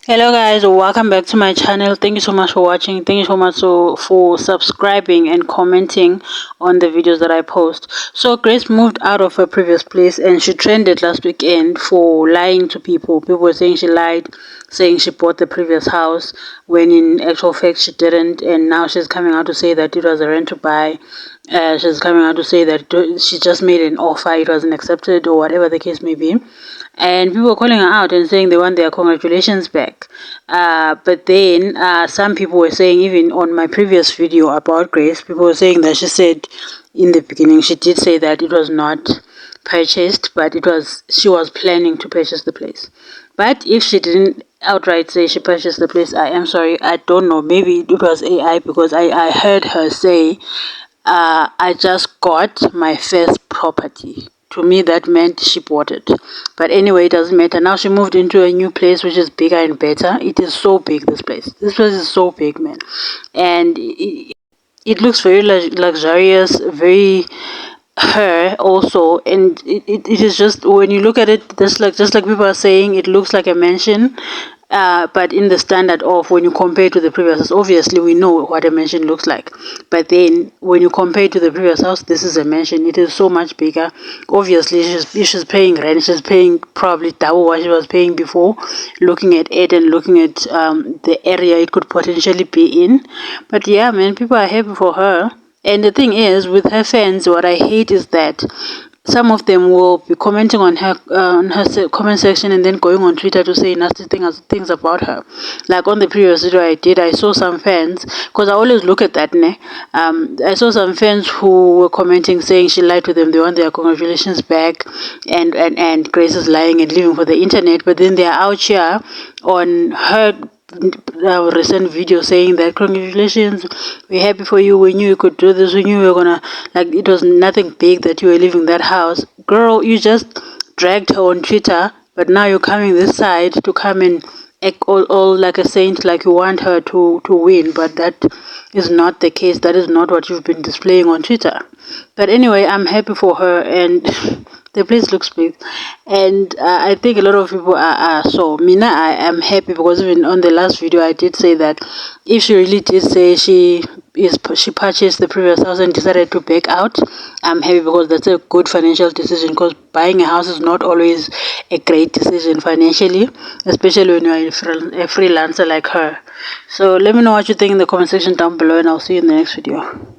Hello guys, welcome back to my channel. Thank you so much for watching. Thank you so much for subscribing and commenting on the videos that I post. So Grace moved out of her previous place and she trended last weekend for lying to people. People were saying she lied, saying she bought the previous house when in actual fact she didn't, and now she's coming out to say that it was a rent to buy. She's coming out to say that she just made an offer, it wasn't accepted, or whatever the case may be. And people were calling her out and saying they want their congratulations back. But then some people were saying, even on my previous video about Grace, people were saying that she said in the beginning, she did say that it was not purchased, but she was planning to purchase the place. But if she didn't outright say she purchased the place, I am sorry, I don't know. Maybe it was AI, because I heard her say, I just got my first property. To me, that meant she bought it. But anyway, it doesn't matter. Now she moved into a new place, which is bigger and better. It is so big, this place. This place is so big, man. And it looks very luxurious, very her also. And it is just, when you look at it, just like people are saying, it looks like a mansion. But in the standard of, when you compare to the previous house, obviously we know what a mansion looks like. But then when you compare to the previous house, this is a mansion. It is so much bigger. Obviously, she's paying rent. She's paying probably double what she was paying before. Looking at it and looking at the area it could potentially be in. But yeah, man, people are happy for her. And the thing is, with her fans, what I hate is that some of them will be commenting on her comment section and then going on Twitter to say nasty things about her. Like on the previous video I saw some fans, because I always look at that, I saw some fans who were commenting saying she lied to them, they want their congratulations back, and Grace is lying and living for the internet. But then they are out here on her recent video saying that congratulations, we're happy for you, we knew you could do this, we knew we were gonna, like, it was nothing big that you were leaving that house. Girl, you just dragged her on Twitter, but now you're coming this side to come and act all like a saint, like you want her to win. But that is not the case. That is not what you've been displaying on Twitter. But anyway, I'm happy for her, and the place looks big, and I think a lot of people are. So Mina, I am happy, because even on the last video I did say that if she really did say she purchased the previous house and decided to back out, I'm happy, because that's a good financial decision, because buying a house is not always a great decision financially, especially when you're a freelancer like her. So let me know what you think in the comment section down below, and I'll see you in the next video.